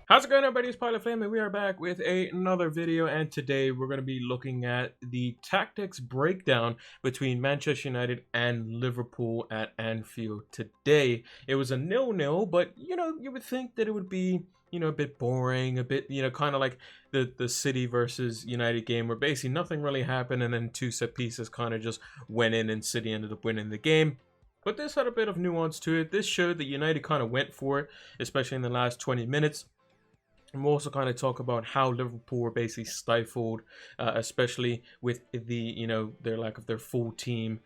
How's it going, everybody? It's Pilot Flame, and we are back with another video. And today we're going to be looking at the tactics breakdown between Manchester United and Liverpool at Anfield today. It was a 0-0, but you would think that it would be a bit boring, a bit kind of like the City versus United game, where basically nothing really happened, and then two set pieces kind of just went in, and City ended up winning the game. But this had a bit of nuance to it. This showed that United kind of went for it, especially in the last 20 minutes. And we'll also kind of talk about how Liverpool were basically stifled, especially with their lack of their full team,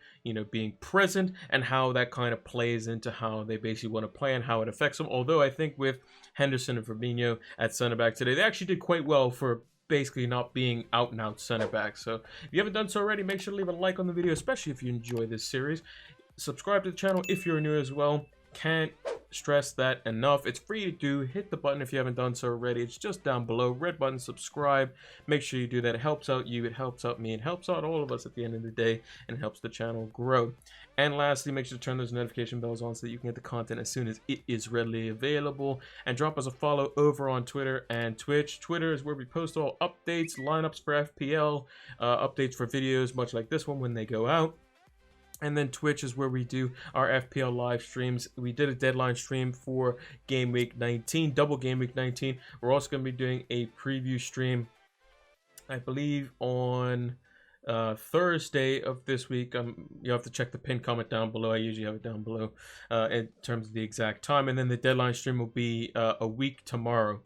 being present, and how that kind of plays into how they basically want to play and how it affects them. Although I think with Henderson and Fabinho at center back today, they actually did quite well for basically not being out and out center back. So if you haven't done so already, make sure to leave a like on the video, especially if you enjoy this series. Subscribe to the channel if you're new as well. Can't stress that enough. It's free to do. Hit the button if you haven't done so already. It's just down below. Red button, subscribe. Make sure you do that. It helps out you. It helps out me. It helps out all of us at the end of the day, and it helps the channel grow. And lastly, make sure to turn those notification bells on so that you can get the content as soon as it is readily available. And drop us a follow over on Twitter and Twitch. Twitter is where we post all updates, lineups for FPL, updates for videos, much like this one when they go out. And then Twitch is where we do our FPL live streams. We did a deadline stream for Game Week 19, double Game Week 19. We're also going to be doing a preview stream, I believe, on Thursday of this week. You have to check the pinned comment down below. I usually have it down below in terms of the exact time. And then the deadline stream will be a week tomorrow.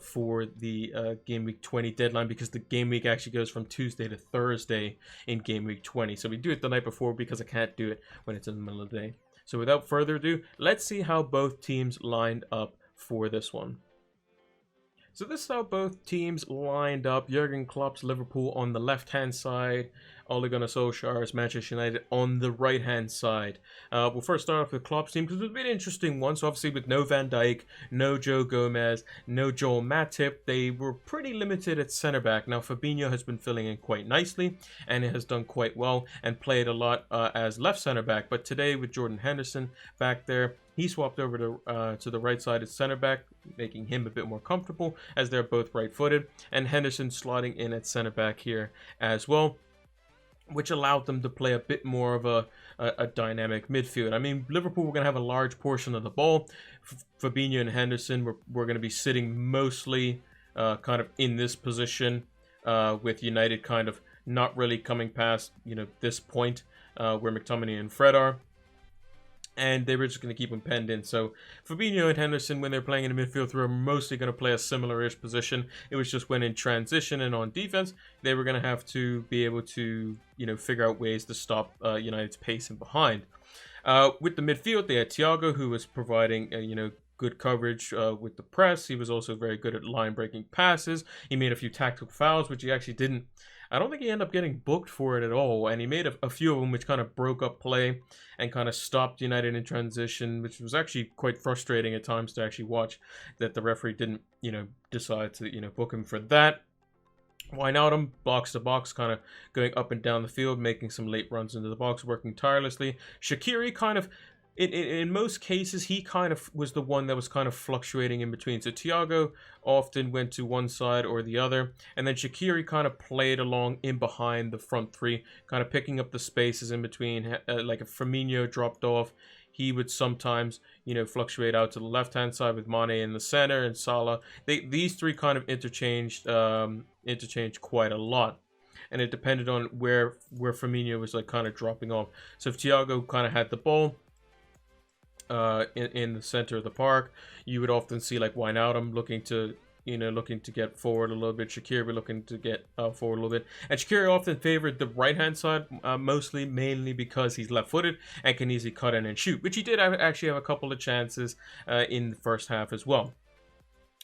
For the Game Week 20 deadline, because the Game Week actually goes from Tuesday to Thursday in Game Week 20. So we do it the night before because I can't do it when it's in the middle of the day. So without further ado, let's see how both teams lined up for this one. So this is how both teams lined up. Jurgen Klopp's Liverpool on the left-hand side. Ole Gunnar Solskjaer's Manchester United on the right-hand side. We'll first start off with Klopp's team because it's a bit interesting one. So obviously with no Van Dijk, no Joe Gomez, no Joel Matip, they were pretty limited at centre-back. Now Fabinho has been filling in quite nicely and it has done quite well and played a lot as left centre-back. But today with Jordan Henderson back there, he swapped over to the right side as center back, making him a bit more comfortable as they're both right-footed. And Henderson slotting in at center back here as well, which allowed them to play a bit more of a dynamic midfield. I mean, Liverpool were going to have a large portion of the ball. Fabinho and Henderson were going to be sitting mostly kind of in this position, with United kind of not really coming past, this point where McTominay and Fred are. And they were just going to keep them penned in. So Fabinho and Henderson, when they're playing in the midfield, were mostly going to play a similar-ish position. It was just when in transition and on defense, they were going to have to be able to, figure out ways to stop United's pace and behind. With the midfield, they had Thiago, who was providing, good coverage with the press. He was also very good at line-breaking passes. He made a few tactical fouls, which he actually didn't. I don't think he ended up getting booked for it at all, and he made a few of them which kind of broke up play and kind of stopped United in transition, which was actually quite frustrating at times to actually watch, that the referee didn't, decide to, book him for that. Wijnaldum, box to box, kind of going up and down the field, making some late runs into the box, working tirelessly. Shaqiri kind of, in most cases, he kind of was the one that was kind of fluctuating in between. So Thiago often went to one side or the other, and then Shaqiri kind of played along in behind the front three, kind of picking up the spaces in between. Like if Firmino dropped off, he would sometimes, fluctuate out to the left-hand side with Mane in the center and Salah. These three kind of interchanged quite a lot. And it depended on where Firmino was like kind of dropping off. So if Thiago kind of had the ball in the center of the park, you would often see like Wijnaldum looking to get forward a little bit, Shaqiri looking to get forward a little bit, and Shaqiri often favored the right hand side, mainly because he's left footed and can easily cut in and shoot, which he did actually have a couple of chances in the first half as well.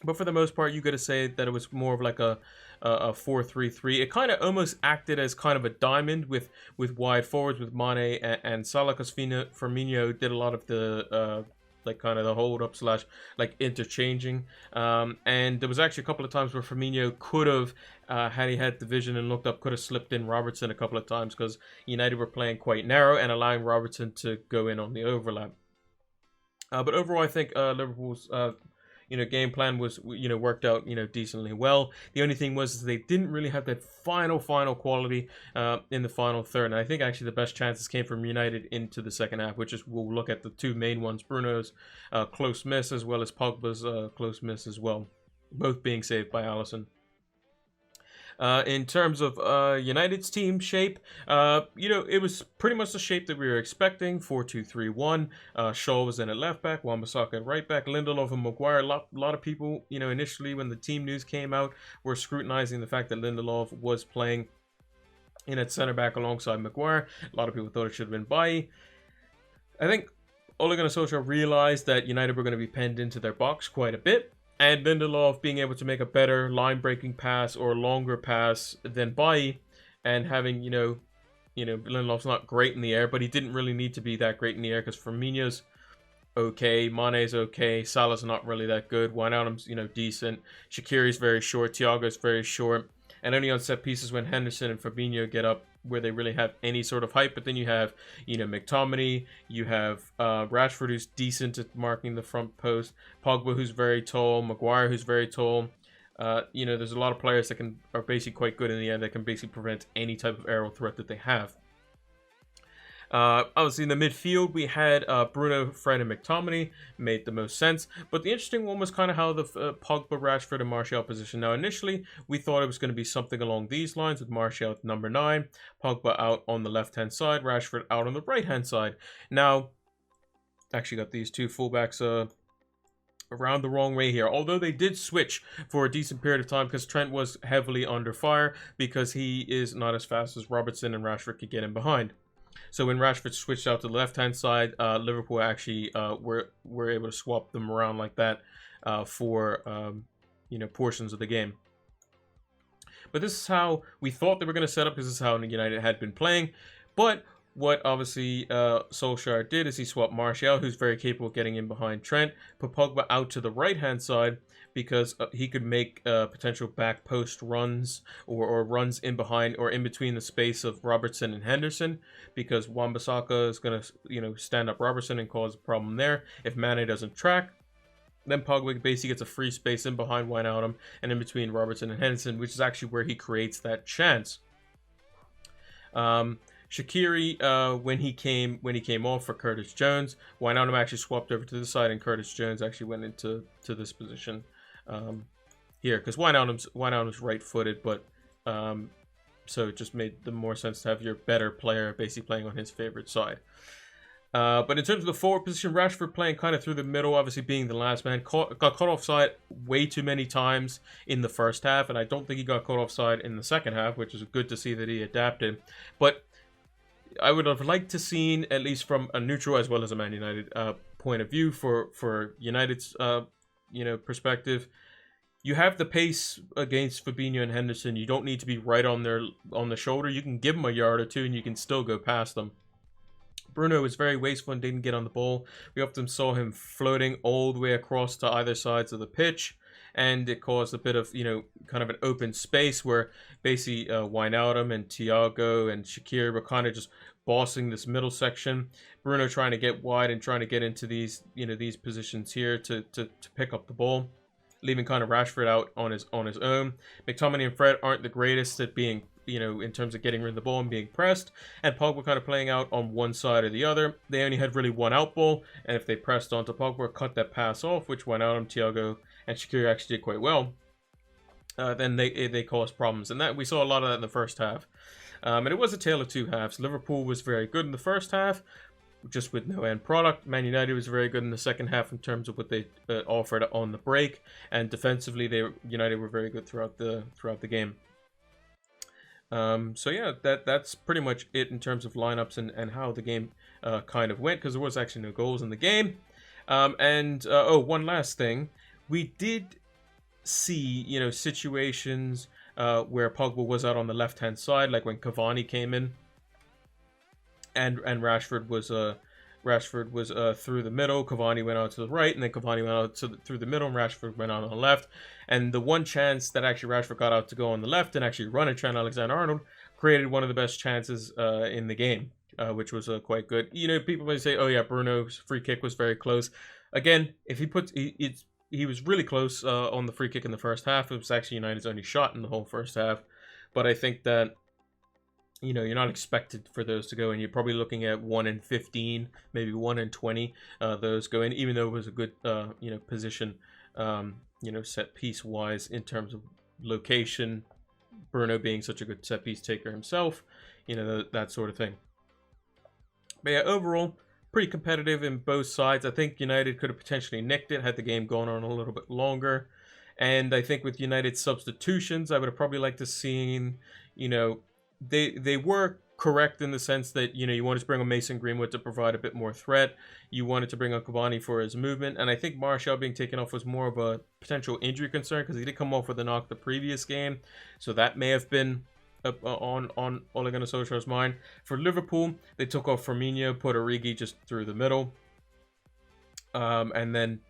But for the most part, you got to say that it was more of like a 4-3-3. It kind of almost acted as kind of a diamond with wide forwards with Mane and Salah, because Firmino did a lot of the like kind of the hold up slash like interchanging. And there was actually a couple of times where Firmino could have, had he had the vision and looked up, could have slipped in Robertson a couple of times, because United were playing quite narrow and allowing Robertson to go in on the overlap. But overall, I think Liverpool's game plan was, worked out, decently well. The only thing was they didn't really have that final quality in the final third. And I think actually the best chances came from United into the second half, which is, we'll look at the two main ones: Bruno's close miss as well as Pogba's close miss as well, both being saved by Alisson. In terms of United's team shape, it was pretty much the shape that we were expecting. 4-2-3-1. Shaw was in at left back, Wan-Bissaka at right back, Lindelof and Maguire. A lot of people, initially when the team news came out, were scrutinizing the fact that Lindelof was playing in at center back alongside Maguire. A lot of people thought it should have been Bailly. I think Ole Gunnar Solskjaer realized that United were going to be penned into their box quite a bit, and Lindelof being able to make a better line-breaking pass or longer pass than Bailly, and having, Lindelof's not great in the air, but he didn't really need to be that great in the air because Firmino's okay, Mane's okay, Salah's not really that good, Wijnaldum's, decent, Shaqiri's very short, Thiago's very short, and only on set pieces when Henderson and Fabinho get up where they really have any sort of height. But then you have, McTominay, you have Rashford, who's decent at marking the front post, Pogba, who's very tall, Maguire, who's very tall. There's a lot of players that are basically quite good in the end, that can basically prevent any type of aerial threat that they have. Obviously in the midfield we had Bruno, Fred, and McTominay. Made the most sense, but the interesting one was kind of how the Pogba, Rashford, and Martial position. Now initially we thought it was going to be something along these lines, with Martial at number 9, Pogba out on the left hand side, Rashford out on the right hand side. Now actually got these two fullbacks around the wrong way here, although they did switch for a decent period of time because Trent was heavily under fire because he is not as fast as Robertson, and Rashford could get in behind. So when Rashford switched out to the left-hand side, Liverpool actually were able to swap them around like that for portions of the game. But this is how we thought they were going to set up, because this is how United had been playing. But what obviously Solskjaer did is he swapped Martial, who's very capable of getting in behind Trent, put Pogba out to the right-hand side, because he could make potential back post runs or runs in behind or in between the space of Robertson and Henderson, because Wan-Bissaka is going to stand up Robertson and cause a problem there. If Mane doesn't track, then Pogba basically gets a free space in behind Wijnaldum and in between Robertson and Henderson, which is actually where he creates that chance. Shaqiri, when he came off for Curtis Jones, Wijnaldum actually swapped over to the side, and Curtis Jones actually went into this position here, because Wijnaldum's right-footed, but so it just made the more sense to have your better player basically playing on his favorite side. But in terms of the forward position, Rashford playing kind of through the middle, obviously being the last man, got caught offside way too many times in the first half, and I don't think he got caught offside in the second half, which is good to see that he adapted. But I would have liked to seen, at least from a neutral as well as a Man United point of view, for United's perspective, you have the pace against Fabinho and Henderson. You don't need to be right on the shoulder. You can give them a yard or two, and you can still go past them. Bruno was very wasteful and didn't get on the ball. We often saw him floating all the way across to either sides of the pitch, and it caused a bit of, kind of an open space where basically Wijnaldum and Thiago and Shaqiri were kind of just bossing this middle section. Bruno trying to get wide and trying to get into these, these positions here to pick up the ball, leaving kind of Rashford out on his own. McTominay and Fred aren't the greatest at being, in terms of getting rid of the ball and being pressed, and Pogba kind of playing out on one side or the other. They only had really one out ball, and if they pressed onto Pogba, cut that pass off, which Wijnaldum, Thiago, and Shaqiri actually did quite well, then they caused problems. And that we saw a lot of that in the first half. And it was a tale of two halves. Liverpool was very good in the first half, just with no end product. Man United was very good in the second half in terms of what they offered on the break, and defensively, United were very good throughout the game. So yeah, that's pretty much it in terms of lineups and how the game kind of went, because there was actually no goals in the game. One last thing, we did see situations where Pogba was out on the left hand side, like when Cavani came in, and Rashford was through the middle. Cavani went out to the right, and then Cavani went out through the middle, and Rashford went out on the left. And the one chance that actually Rashford got out to go on the left and actually run at Trent Alexander-Arnold created one of the best chances in the game, which was quite good. People may say, "Oh yeah, Bruno's free kick was very close." Again, if he puts, it's he was really close on the free kick in the first half. It was actually United's only shot in the whole first half. But I think that, you know, you're not expected for those to go in. You're probably looking at 1 in 15, maybe 1 in 20. Those go in, even though it was a good, you know, position, you know, set piece wise in terms of location. Bruno being such a good set piece taker himself, you know, that sort of thing. But yeah, overall, pretty competitive in both sides. I think United could have potentially nicked it had the game gone on a little bit longer. And I think with United substitutions, I would have probably liked to seen, you know, they were correct in the sense that, you know, you wanted to bring on Mason Greenwood to provide a bit more threat. You wanted to bring on Cavani for his movement. And I think Martial being taken off was more of a potential injury concern because he did come off with a knock the previous game. So that may have been on Ole Gunnar Solskjaer's mind. For Liverpool, they took off Firmino, put Origi just through the middle. And then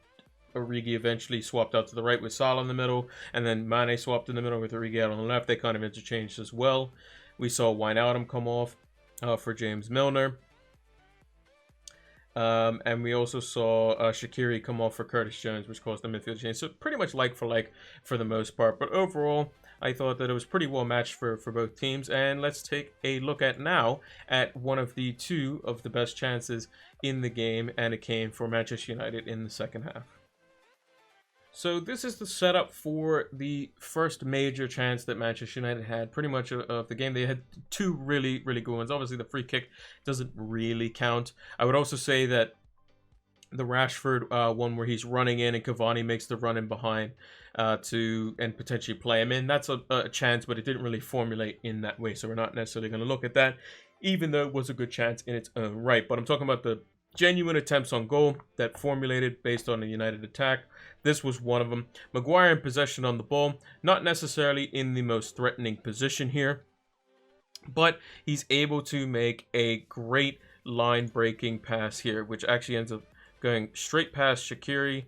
Origi eventually swapped out to the right with Salah in the middle. And then Mane swapped in the middle with Origi out on the left. They kind of interchanged as well. We saw Wijnaldum come off for James Milner. And we also saw Shaqiri come off for Curtis Jones, which caused the midfield change. So pretty much like for the most part. But overall, I thought that it was pretty well matched for both teams. And let's take a look at now at one of the two of the best chances in the game. And it came for Manchester United in the second half. So this is the setup for the first major chance that Manchester United had pretty much of the game. They had two really, really good ones. Obviously, the free kick doesn't really count. I would also say that the Rashford one where he's running in and Cavani makes the run in behind and potentially play him in. That's a chance, but it didn't really formulate in that way. So we're not necessarily going to look at that, even though it was a good chance in its own right. But I'm talking about the genuine attempts on goal that formulated based on a United attack. This was one of them. Maguire in possession on the ball, not necessarily in the most threatening position here, but he's able to make a great line-breaking pass here, which actually ends up going straight past Shaqiri,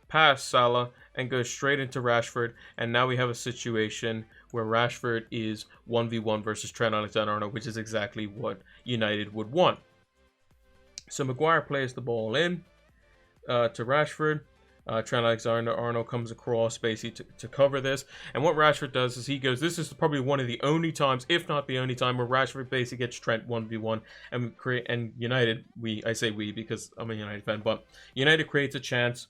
past Salah, and goes straight into Rashford. And now we have a situation where Rashford is 1v1 versus Trent Alexander-Arnold, which is exactly what United would want. So Maguire plays the ball in to Rashford. Trent Alexander-Arnold comes across basically to cover this. And what Rashford does is he goes, this is probably one of the only times, if not the only time, where Rashford basically gets Trent 1v1 and United, I say we because I'm a United fan, but United creates a chance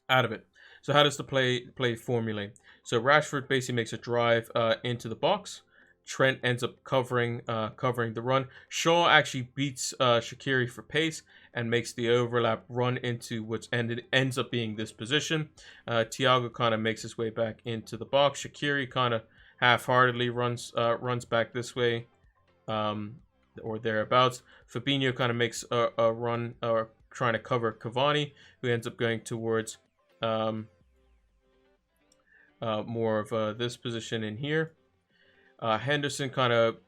out of it. So how does the play formulate? So Rashford basically makes a drive into the box. Trent ends up covering the run. Shaw actually beats Shaqiri for pace and makes the overlap run into what ends up being this position. Thiago kind of makes his way back into the box. Shaqiri kind of half-heartedly runs back this way or thereabouts. Fabinho kind of makes a run trying to cover Cavani, who ends up going towards more of this position in here. Henderson kind of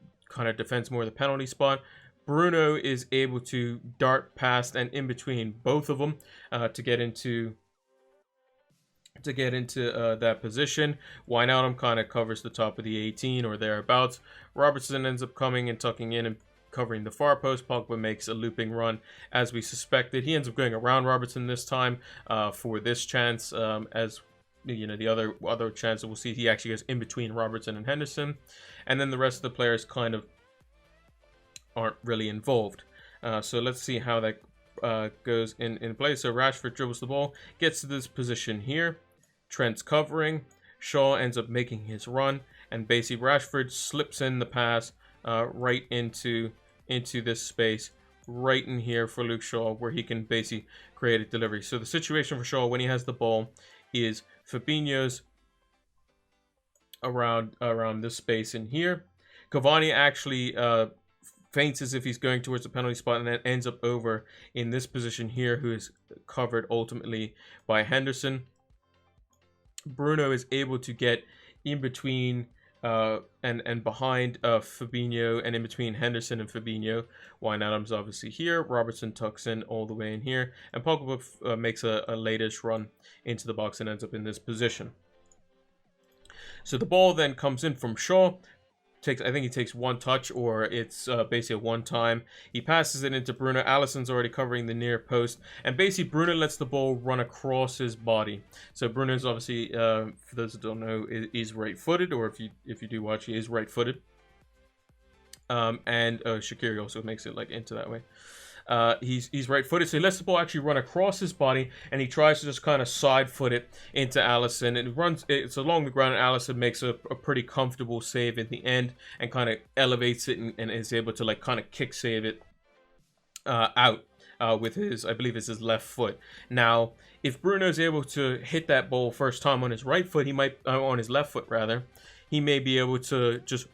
defends more of the penalty spot. Bruno is able to dart past and in between both of them to get into that position. Wijnaldum kind of covers the top of the 18 or thereabouts. Robertson ends up coming and tucking in and covering the far post. Pogba makes a looping run as we suspected. He ends up going around Robertson this time for this chance. As you know, the other chance that we'll see, he actually goes in between Robertson and Henderson, and then the rest of the players kind of aren't really involved. So let's see how that goes in play. So Rashford dribbles the ball, gets to this position here. Trent's covering. Shaw ends up making his run, and basically Rashford slips in the pass right into this space right in here for Luke Shaw, where he can basically create a delivery. So the situation for Shaw when he has the ball is Fabinho's around this space in here. Cavani actually feints as if he's going towards the penalty spot and then ends up over in this position here, who is covered ultimately by Henderson. Bruno is able to get in between and behind Fabinho and in between Henderson and Fabinho. Wijnaldum's obviously here. Robertson tucks in all the way in here. And Pogba makes a late-ish run into the box and ends up in this position. So the ball then comes in from Shaw I think he takes one touch, or it's basically a one time. He passes it into Bruno. Alisson's already covering the near post, and basically Bruno lets the ball run across his body. So Bruno's obviously, for those who don't know, is right-footed, or if you do watch, he is right-footed. And Shaqiri also makes it like into that way. He's right-footed, so he lets the ball actually run across his body, and he tries to just kind of side-foot it into Alisson. It's along the ground, and Alisson makes a pretty comfortable save in the end, and kind of elevates it and is able to like kind of kick save it out with his, I believe it's his left foot. Now, if Bruno's able to hit that ball first time on his right foot, he might on his left foot rather, he may be able to just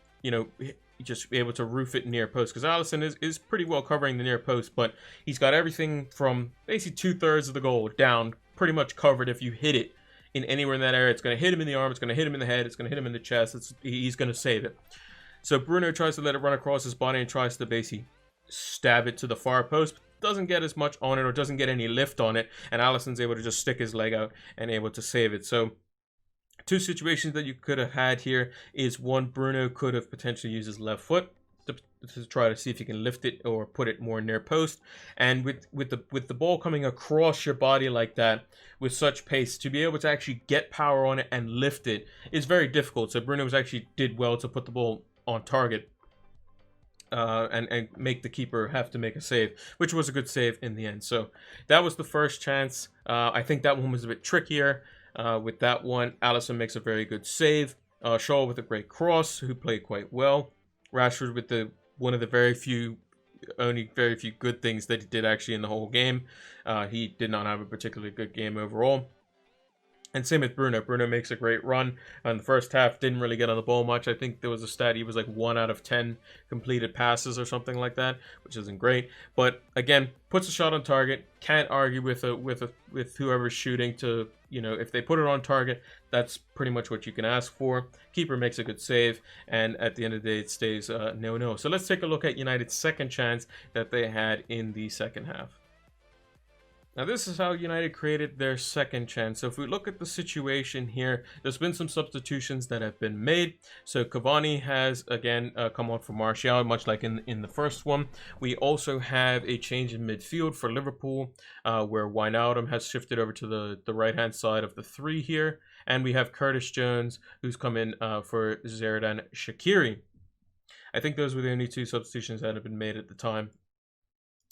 just be able to roof it near post, because Alisson is pretty well covering the near post, but he's got everything from basically 2/3 of the goal down pretty much covered. If you hit it in anywhere in that area, it's going to hit him in the arm, it's going to hit him in the head, it's going to hit him in the chest, he's going to save it. So Bruno tries to let it run across his body and tries to basically stab it to the far post, doesn't get as much on it, or doesn't get any lift on it, and Alisson's able to just stick his leg out and able to save it. So two situations that you could have had here is one, Bruno could have potentially used his left foot to try to see if he can lift it or put it more near post, and with the ball coming across your body like that with such pace, to be able to actually get power on it and lift it is very difficult. So Bruno actually did well to put the ball on target and make the keeper have to make a save, which was a good save in the end. So that was the first chance. I think that one was a bit trickier. With that one, Alisson makes a very good save. Shaw with a great cross, who played quite well. Rashford with one of the very few good things that he did actually in the whole game. He did not have a particularly good game overall. And same with Bruno. Bruno makes a great run. In the first half, didn't really get on the ball much. I think there was a stat, he was like 1 out of 10 completed passes or something like that, which isn't great. But again, puts a shot on target. Can't argue with whoever's shooting to, if they put it on target, that's pretty much what you can ask for. Keeper makes a good save, and at the end of the day, it stays 0-0. So let's take a look at United's second chance that they had in the second half. Now this is how United created their second chance. So if we look at the situation here, there's been some substitutions that have been made. So Cavani has again come on for Martial, much like in the first one. We also have a change in midfield for Liverpool, where Wijnaldum has shifted over to the right-hand side of the 3 here. And we have Curtis Jones, who's come in for Xherdan Shaqiri. I think those were the only 2 substitutions that have been made at the time.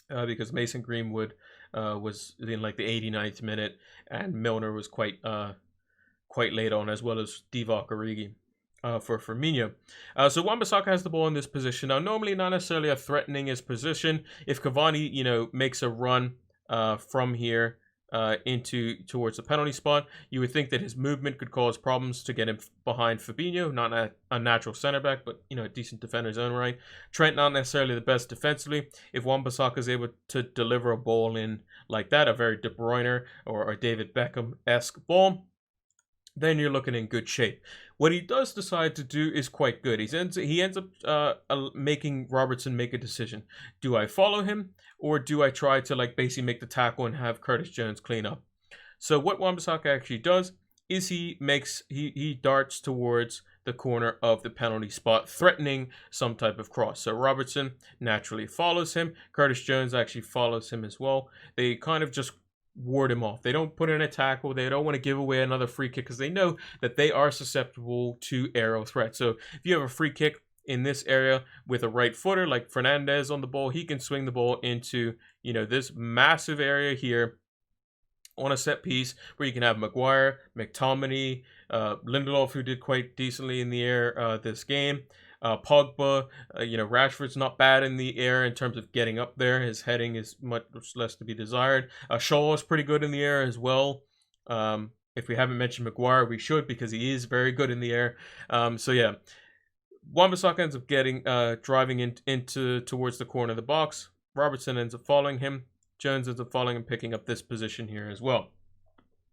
Because Mason Greenwood was in like the 89th minute, and Milner was quite late on, as well as Divock Origi for Firmino. So Wan-Bissaka has the ball in this position. Now, normally not necessarily a threatening his position. If Cavani, makes a run from here towards the penalty spot, you would think that his movement could cause problems to get him behind Fabinho, not a natural center back, but a decent defender in his own right. Trent not necessarily the best defensively. If Wan-Bissaka is able to deliver a ball in like that, a very De Bruyne or a David Beckham-esque ball, then you're looking in good shape. What he does decide to do is quite good. He ends up making Robertson make a decision. Do I follow him, or do I try to basically make the tackle and have Curtis Jones clean up? So what Wan-Bissaka actually does is he darts towards the corner of the penalty spot, threatening some type of cross. So Robertson naturally follows him. Curtis Jones actually follows him as well. They kind of just ward him off. They don't put in a tackle. They don't want to give away another free kick, because they know that they are susceptible to aerial threat. So if you have a free kick in this area with a right footer like Fernandez on the ball, he can swing the ball into this massive area here on a set piece, where you can have Maguire, McTominay, Lindelof, who did quite decently in the air this game. Pogba, Rashford's not bad in the air in terms of getting up there. His heading is much less to be desired. Shaw is pretty good in the air as well. If we haven't mentioned Maguire, we should, because he is very good in the air. So yeah, Wan-Bissaka ends up driving towards the corner of the box. Robertson ends up following him. Jones ends up following and picking up this position here as well.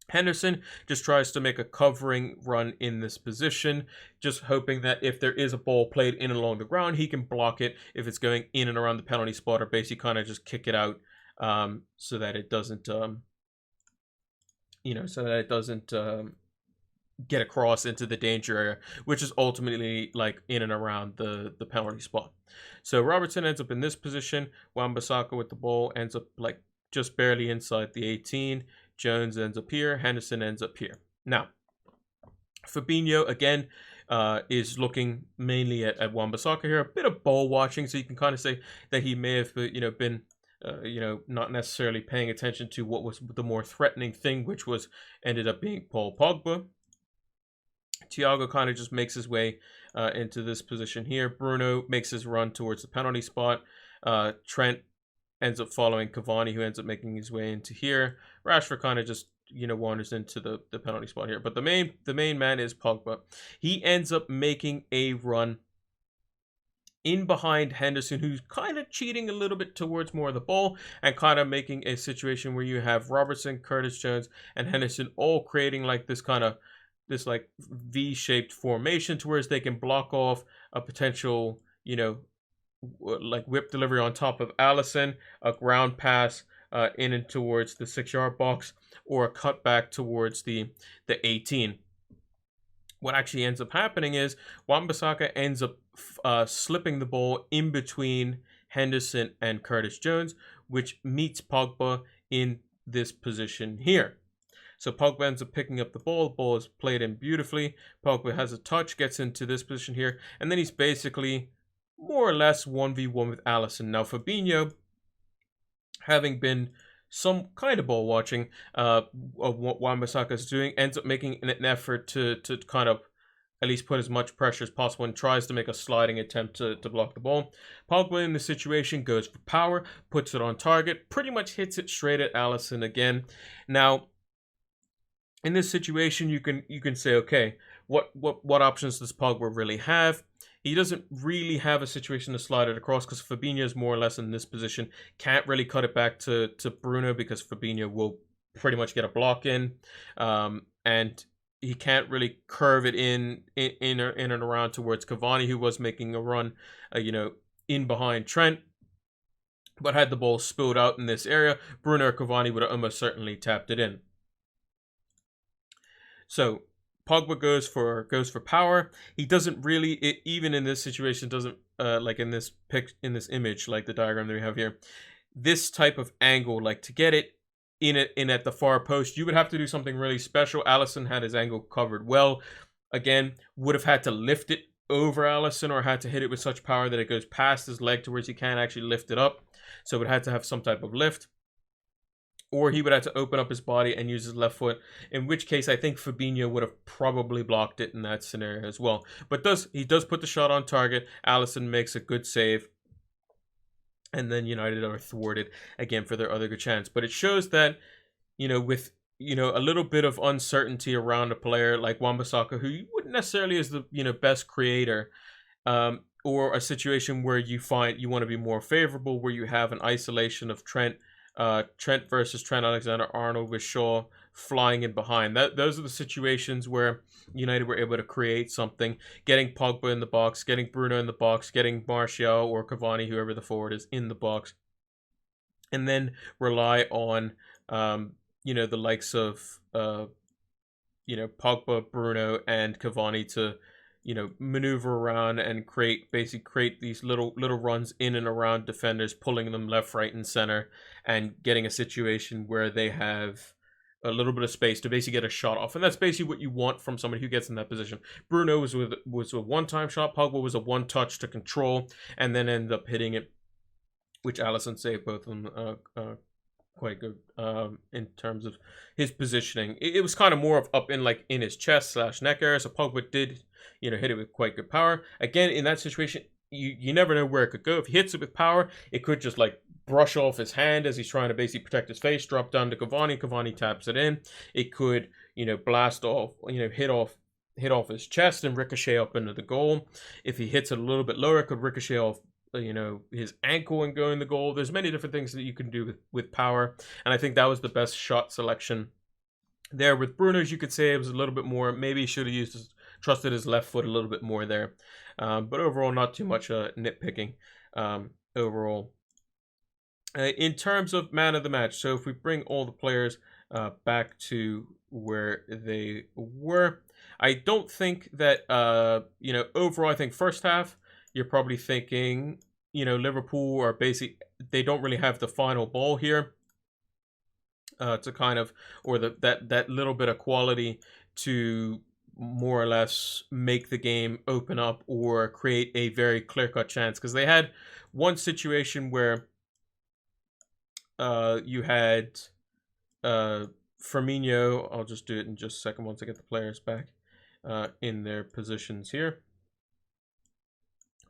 Henderson just tries to make a covering run in this position, just hoping that if there is a ball played in and along the ground, he can block it if it's going in and around the penalty spot, or basically kind of just kick it out so that it doesn't, get across into the danger area, which is ultimately like in and around the penalty spot. So Robertson ends up in this position. Wan-Bissaka with the ball ends up like just barely inside the 18. Jones ends up here. Henderson ends up here. Now, Fabinho again is looking mainly at Wan-Bissaka here. A bit of ball watching, so you can kind of say that he may have been not necessarily paying attention to what was the more threatening thing, which was ended up being Paul Pogba. Thiago kind of just makes his way into this position here. Bruno makes his run towards the penalty spot. Trent ends up following Cavani, who ends up making his way into here. Rashford kind of just wanders into the penalty spot here. But the main man is Pogba. He ends up making a run in behind Henderson, who's kind of cheating a little bit towards more of the ball, and kind of making a situation where you have Robertson, Curtis Jones, and Henderson all creating like this like V-shaped formation towards they can block off a potential, like whip delivery on top of Alisson, a ground pass in and towards the 6-yard box, or a cutback towards the 18. What actually ends up happening is Wan-Bissaka ends up slipping the ball in between Henderson and Curtis Jones, which meets Pogba in this position here. So Pogba ends up picking up the ball. The ball is played in beautifully. Pogba has a touch, gets into this position here, and then he's basically more or less 1v1 with Alisson. Now Fabinho, having been some kind of ball watching of what Wan-Bissaka is doing, ends up making an effort to kind of at least put as much pressure as possible and tries to make a sliding attempt to block the ball. Pogba in the situation goes for power, puts it on target, pretty much hits it straight at Alisson again. Now, in this situation, you can say, okay, what options does Pogba really have? He doesn't really have a situation to slide it across because Fabinho is more or less in this position. Can't really cut it back to Bruno because Fabinho will pretty much get a block in. And he can't really curve it in and around towards Cavani, who was making a run, in behind Trent. But had the ball spilled out in this area, Bruno or Cavani would have almost certainly tapped it in. So Pogba goes for power. He doesn't really, even in this situation, doesn't like in this image, like the diagram that we have here, this type of angle, like to get it in at the far post, you would have to do something really special. Alisson had his angle covered well. Again, would have had to lift it over Alisson or had to hit it with such power that it goes past his leg towards he can't actually lift it up. So it had to have some type of lift. Or he would have to open up his body and use his left foot, in which case I think Fabinho would have probably blocked it in that scenario as well. But he does put the shot on target. Alisson makes a good save. And then United are thwarted again for their other good chance. But it shows that, with a little bit of uncertainty around a player like Wan-Bissaka, who you wouldn't necessarily as the best creator, or a situation where you find you want to be more favorable, where you have an isolation of Trent versus Trent Alexander-Arnold with Shaw flying in behind. Those are the situations where United were able to create something, getting Pogba in the box, getting Bruno in the box, getting Martial or Cavani, whoever the forward is, in the box, and then rely on the likes of Pogba, Bruno, and Cavani to maneuver around and basically create these little runs in and around defenders, pulling them left, right, and center, and getting a situation where they have a little bit of space to basically get a shot off. And that's basically what you want from somebody who gets in that position. Bruno was a one-time shot. Pogba was a one-touch to control and then end up hitting it, which Alisson saved both of them quite good in terms of his positioning. It was kind of more of up in his chest / neck area, so Pogba did hit it with quite good power. Again, in that situation, you never know where it could go. If he hits it with power, it could just like brush off his hand as he's trying to basically protect his face, drop down to Cavani. Cavani taps it in. It could blast off, hit off his chest and ricochet up into the goal. If he hits it a little bit lower, it could ricochet off his ankle and go in the goal. There's many different things that you can do with power, and I think that was the best shot selection there. With Bruno's, you could say it was a little bit more, maybe he should have trusted his left foot a little bit more there, but overall not too much nitpicking overall. In terms of man of the match, so if we bring all the players back to where they were, I don't think that, overall, I think first half, you're probably thinking, Liverpool are basically, they don't really have the final ball here to kind of, or that little bit of quality to more or less make the game open up or create a very clear-cut chance. Because they had one situation where you had Firmino. I'll just do it in just a second once I get the players back in their positions here.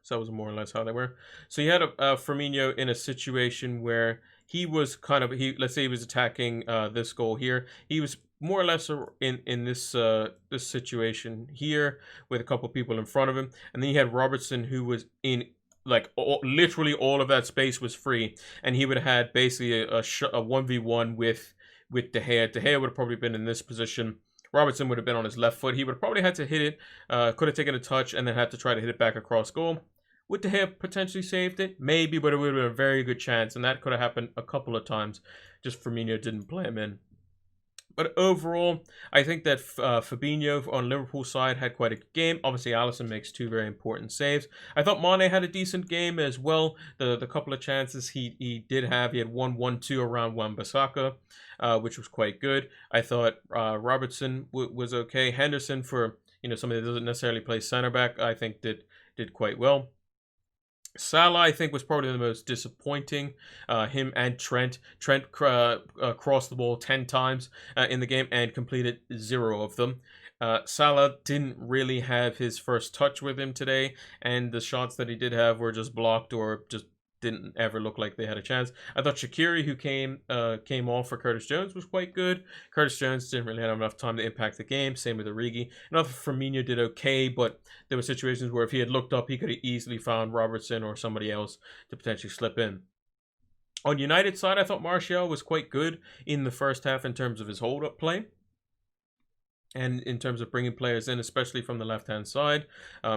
So that was more or less how they were. So you had a Firmino in a situation where he was let's say he was attacking this goal here. He was more or less in this this situation here with a couple people in front of him, and then you had Robertson, who was in like literally all of that space was free, and he would have had basically a 1v1 with De Gea. De Gea would have probably been in this position. Robertson would have been on his left foot. He would have probably had to hit it, could have taken a touch, and then had to try to hit it back across goal. Would De Gea potentially saved it? Maybe, but it would have been a very good chance, and that could have happened a couple of times. Just Firmino didn't play him in. But overall, I think that Fabinho on Liverpool's side had quite a good game. Obviously, Alisson makes two very important saves. I thought Mane had a decent game as well. The couple of chances he did have, he had 1-1-2 around Wan-Bissaka, which was quite good. I thought Robertson was okay. Henderson, for somebody that doesn't necessarily play center back, I think did quite well. Salah, I think, was probably the most disappointing. Him and Trent. Trent crossed the ball 10 times in the game and completed 0 of them. Salah didn't really have his first touch with him today, and the shots that he did have were just blocked or just didn't ever look like they had a chance. I thought Shaqiri, who came off for Curtis Jones, was quite good. Curtis Jones didn't really have enough time to impact the game. Same with Origi. And I thought Firmino did okay, but there were situations where if he had looked up, he could have easily found Robertson or somebody else to potentially slip in. On United side, I thought Martial was quite good in the first half in terms of his hold-up play. And in terms of bringing players in, especially from the left-hand side,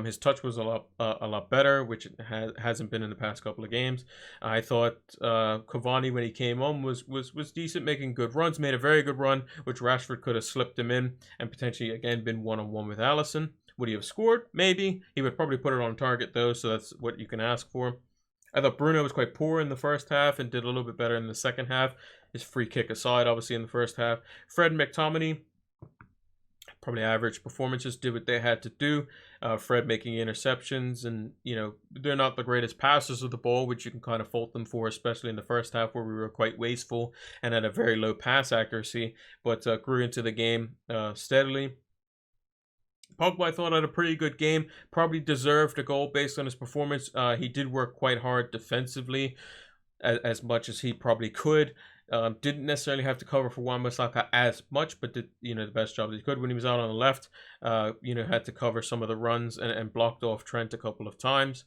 his touch was a lot better, which it hasn't been in the past couple of games. I thought Cavani, when he came on, was decent, making good runs, made a very good run, which Rashford could have slipped him in and potentially, again, been one-on-one with Alisson. Would he have scored? Maybe. He would probably put it on target, though, so that's what you can ask for. I thought Bruno was quite poor in the first half and did a little bit better in the second half. His free kick aside, obviously, in the first half. Fred and McTominay, probably average performances, did what they had to do. Fred making interceptions, and they're not the greatest passers of the ball, which you can kind of fault them for, especially in the first half where we were quite wasteful and had a very low pass accuracy, but grew into the game steadily. Pogba, I thought, had a pretty good game. Probably deserved a goal based on his performance. He did work quite hard defensively, as much as he probably could. Didn't necessarily have to cover for Wan-Bissaka as much, but did the best job that he could when he was out on the left. Had to cover some of the runs and blocked off Trent a couple of times.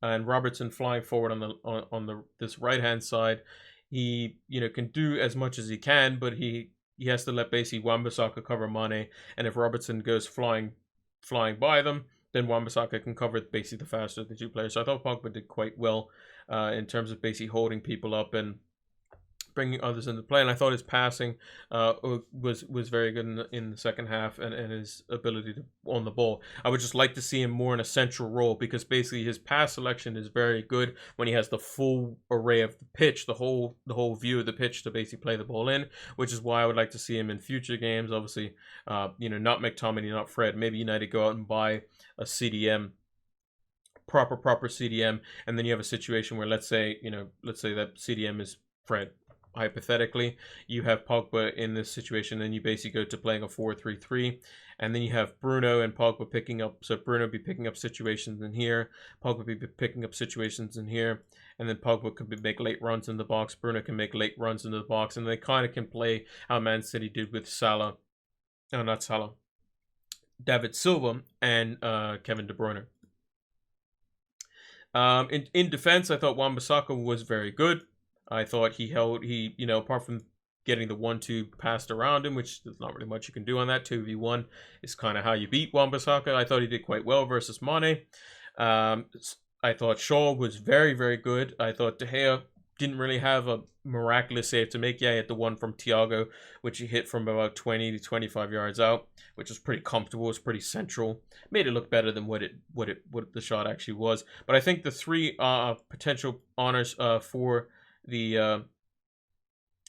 And Robertson flying forward on this right hand side, he can do as much as he can, but he has to let basically Wan-Bissaka cover Mane, and if Robertson goes flying by them, then Wan-Bissaka can cover basically the faster of the two players. So I thought Pogba did quite well in terms of basically holding people up and bringing others into play, and I thought his passing was very good in the second half, and his ability to on the ball. I would just like to see him more in a central role, because basically his pass selection is very good when he has the full array of the pitch, the whole view of the pitch to basically play the ball in, which is why I would like to see him in future games. Obviously, not McTominay, not Fred. Maybe United go out and buy a CDM. Proper CDM, and then you have a situation where let's say that CDM is Fred. Hypothetically, you have Pogba in this situation, then you basically go to playing a 4-3-3, and then you have Bruno and Pogba picking up. So Bruno be picking up situations in here, Pogba be picking up situations in here, and then Pogba could make late runs in the box. Bruno can make late runs into the box, and they kind of can play how Man City did with David Silva and Kevin De Bruyne. In defense, I thought Wan-Bissaka was very good. I thought he apart from getting the 1-2 passed around him, which there's not really much you can do on that. 2v1 is kind of how you beat Wan-Bissaka. I thought he did quite well versus Mane. I thought Shaw was very, very good. I thought De Gea didn't really have a miraculous save to make. Yeah, he had the one from Thiago, which he hit from about 20 to 25 yards out, which was pretty comfortable. It was pretty central. Made it look better than what the shot actually was. But I think the three potential honors for the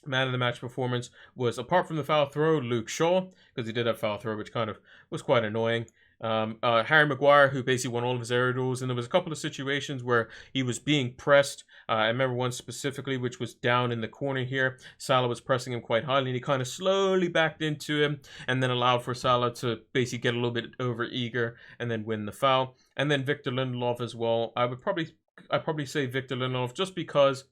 man of the match performance was, apart from the foul throw, Luke Shaw, because he did have foul throw, which kind of was quite annoying. Harry Maguire, who basically won all of his aerial duels, and there was a couple of situations where he was being pressed. I remember one specifically, which was down in the corner here. Salah was pressing him quite highly, and he kind of slowly backed into him, and then allowed for Salah to basically get a little bit over eager and then win the foul. And then Victor Lindelof as well. I'd probably say Victor Lindelof, just because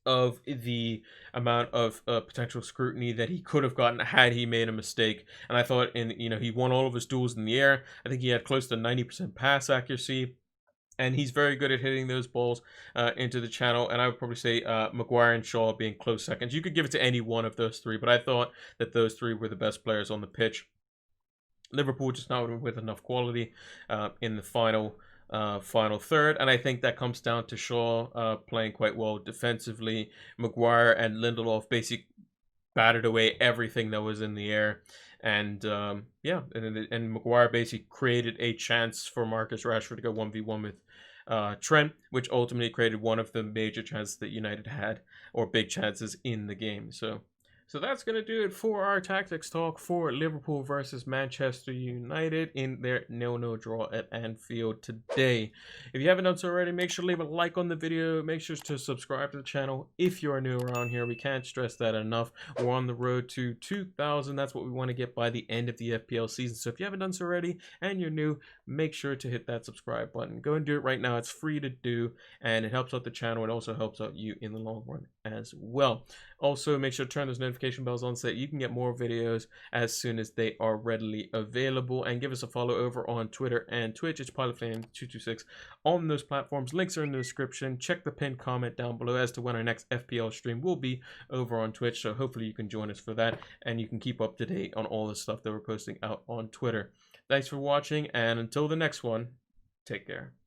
of the amount of potential scrutiny that he could have gotten had he made a mistake. And I thought, he won all of his duels in the air. I think he had close to 90% pass accuracy, and he's very good at hitting those balls into the channel. And I would probably say Maguire and Shaw being close seconds. You could give it to any one of those three, but I thought that those three were the best players on the pitch. Liverpool just not with enough quality in the final third, and I think that comes down to Shaw playing quite well defensively. Maguire and Lindelof basically battered away everything that was in the air, and and Maguire basically created a chance for Marcus Rashford to go 1v1 with Trent, which ultimately created one of the major chances that United had, or big chances in the game. So that's going to do it for our tactics talk for Liverpool versus Manchester United in their 0-0 draw at Anfield today. If you haven't done so already, make sure to leave a like on the video. Make sure to subscribe to the channel if you are new around here. We can't stress that enough. We're on the road to 2,000. That's what we want to get by the end of the FPL season. So if you haven't done so already and you're new, make sure to hit that subscribe button. Go and do it right now. It's free to do, and it helps out the channel. It also helps out you in the long run as well. Also, make sure to turn those notification bells on so that you can get more videos as soon as they are readily available. And give us a follow over on Twitter and Twitch. It's PilotFlame226 on those platforms. Links are in the description. Check the pinned comment down below as to when our next FPL stream will be over on Twitch. So hopefully you can join us for that, and you can keep up to date on all the stuff that we're posting out on Twitter. Thanks for watching, and until the next one, take care.